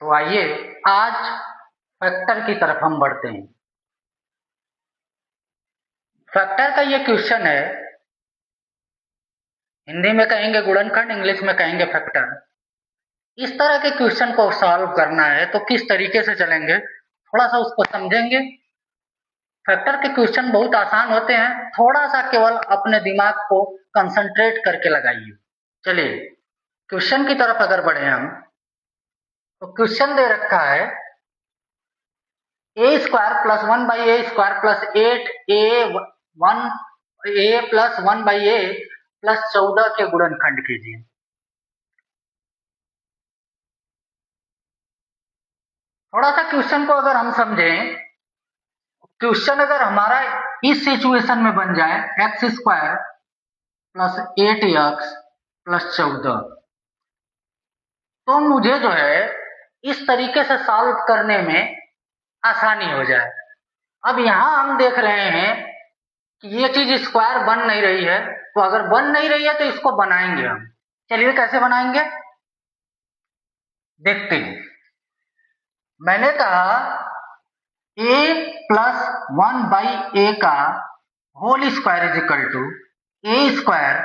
तो आइए आज फैक्टर की तरफ हम बढ़ते हैं। फैक्टर का ये क्वेश्चन है, हिंदी में कहेंगे गुणनखंड, इंग्लिश में कहेंगे फैक्टर। इस तरह के क्वेश्चन को सॉल्व करना है तो किस तरीके से चलेंगे, थोड़ा सा उसको समझेंगे। फैक्टर के क्वेश्चन बहुत आसान होते हैं, थोड़ा सा केवल अपने दिमाग को कंसंट्रेट करके लगाइए। चलिए क्वेश्चन की तरफ अगर बढ़े हम, तो क्वेश्चन दे रखा है A square plus 1 by A square plus 8 plus 1 by A plus 14 के गुणनखंड कीजिए। थोड़ा सा क्वेश्चन को अगर हम समझें, क्वेश्चन अगर हमारा इस सिचुएशन में बन जाए x square plus 8x plus 14, तो मुझे जो है इस तरीके से सॉल्व करने में आसानी हो जाए। अब यहां हम देख रहे हैं कि ये चीज स्क्वायर बन नहीं रही है, तो अगर बन नहीं रही है तो इसको बनाएंगे हम। चलिए कैसे बनाएंगे देखते हैं। मैंने कहा a प्लस 1 बाई ए का whole square is equal to a square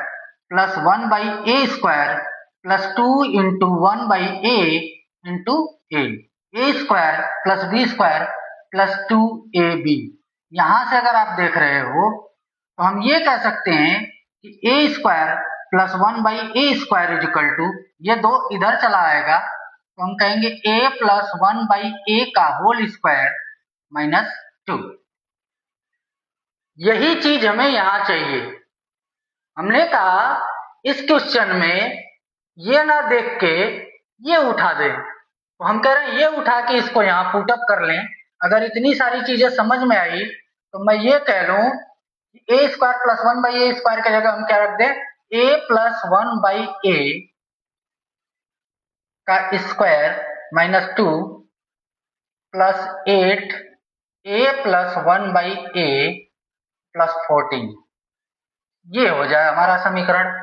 plus 1 by A square plus 2 into 1 by a into a square plus b square plus 2ab। यहां से अगर आप देख रहे हो तो हम ये कह सकते हैं कि A square plus 1 by A square is equal to, ये दो इधर चला आएगा तो हम कहेंगे a प्लस 1 बाई ए का होल स्क्वायर माइनस 2। यही चीज हमें यहां चाहिए। हमने कहा इस क्वेश्चन में ये ना देख के ये उठा दें, तो हम कह रहे हैं ये उठा के इसको यहाँ पुट अप कर लें। अगर इतनी सारी चीजें समझ में आई तो मैं ये कह लूं कि A square plus 1 by A square की जगह हम क्या रख दें, ए प्लस 1 बाई ए का square minus 2 plus 8 A plus 1 by A plus 14। ये हो जाए हमारा समीकरण।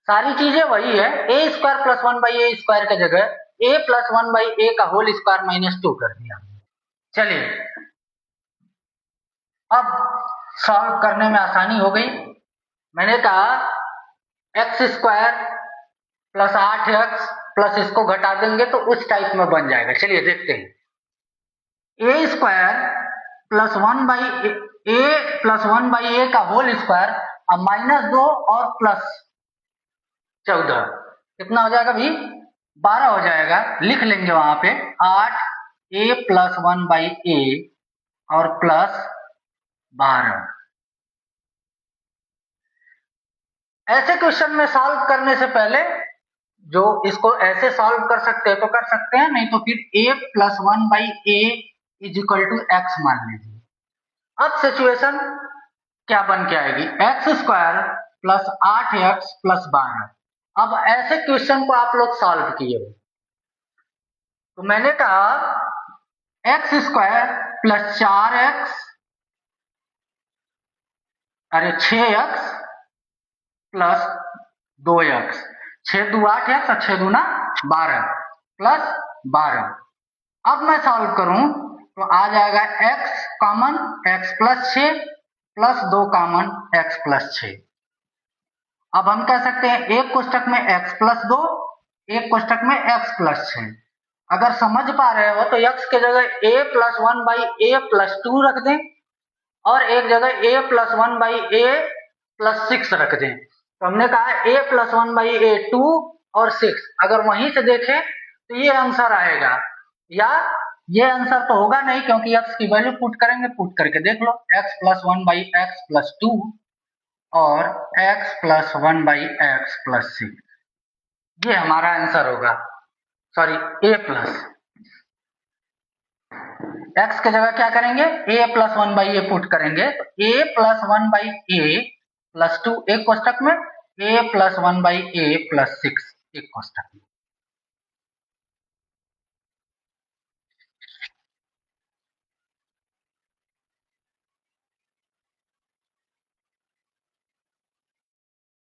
सारी चीजें वही है, A square plus 1 by A square की जगह ए प्लस 1 बाई ए का होल स्क्वायर माइनस 2 कर दिया। चलिए अब सॉल्व करने में आसानी हो गई। मैंने कहा x square plus 8x plus इसको घटा देंगे तो उस टाइप में बन जाएगा। चलिए देखते हैं। ए स्क्वायर प्लस 1 बाई ए का होल स्क्वायर, अब माइनस 2 और प्लस 14 कितना हो जाएगा भाई, 12 हो जाएगा। लिख लेंगे वहां पे 8 a प्लस 1 बाई ए और प्लस 12। ऐसे क्वेश्चन में सॉल्व करने से पहले जो इसको ऐसे सॉल्व कर सकते हैं तो कर सकते हैं, नहीं तो फिर a plus 1 by a is equal to x मान लीजिए। अब सिचुएशन क्या बन के आएगी, x square plus 8x plus 12। अब ऐसे क्वेश्चन को आप लोग सॉल्व किए हो तो मैंने कहा एक्स स्क्वायर प्लस 4x, अरे 6x प्लस 2x, 6 दू 8x और 6 दूना 12 प्लस 12। अब मैं सॉल्व करूं तो आ जाएगा x common, x plus 6 plus 2 common, x plus 6। अब हम कह सकते हैं एक कोष्टक में x प्लस 2, एक कोष्टक में x प्लस 6। अगर समझ पा रहे हो तो x के जगह a plus 1 by A plus 2 रख दें और एक जगह a plus 1 by A plus 6 रख दें। तो हमने कहा a प्लस 1 बाई ए 2 और 6, अगर वहीं से देखें तो ये आंसर आएगा, या ये आंसर तो होगा नहीं क्योंकि x की वैल्यू पुट करेंगे, पुट करके देख लो x plus 1 by x plus 2 और x plus 1 by x plus 6, ये हमारा आंसर होगा। सॉरी a प्लस, x की जगह क्या करेंगे, a plus 1 by A put करेंगे तो a plus 1 by A plus 2 एक कोष्टक में, a plus 1 by A plus 6 एक कोष्टक में।